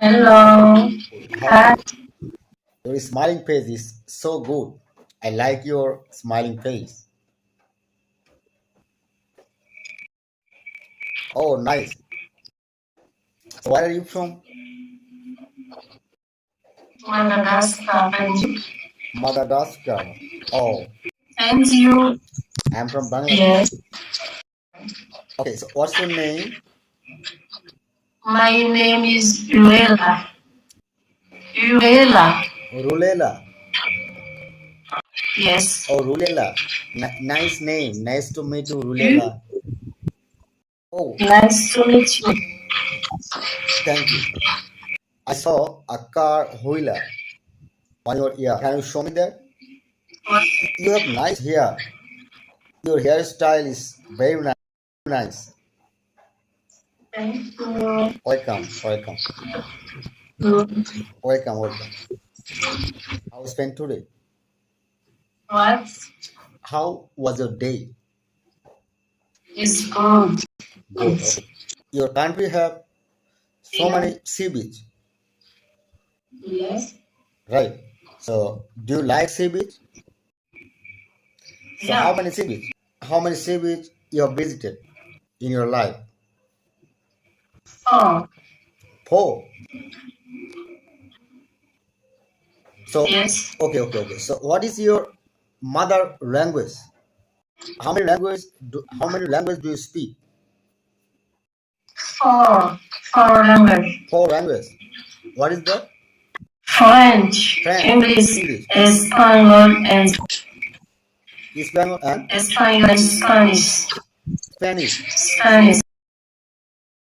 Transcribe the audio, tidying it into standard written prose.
Hello. How Hi. your smiling face is so good. I like your smiling face. Oh, nice. So where are you from? Madagascar. Madagascar. Oh, And you? I'm from Bangladesh. Yes. Okay, so what's your name? My name is Luella. Luella. Rulela. Yes. Oh, Rulela. Nice name. Nice to meet you, You? Rulela. Oh, Nice to meet you. thank you. I saw a car wheeler on your ear. Can you show me that? You have nice hair. Your hairstyle is very nice. Nice. Thank you. Welcome, welcome, Good. welcome, welcome. How spent today? What How was your day? is good? Good. Okay. Your country have so Yeah. many sea beach, Yes. right? So do you like sea beach? So how Yeah. many sea beach? How many sea beach you have visited in your life? Oh. Four. So Yes. okay. So what is your mother language? How many language do you speak? Four. Four language. Four language. What is that? French, French, English, English, Espanol, and Spanish, and Espanol and Spanish. Spanish. Spanish.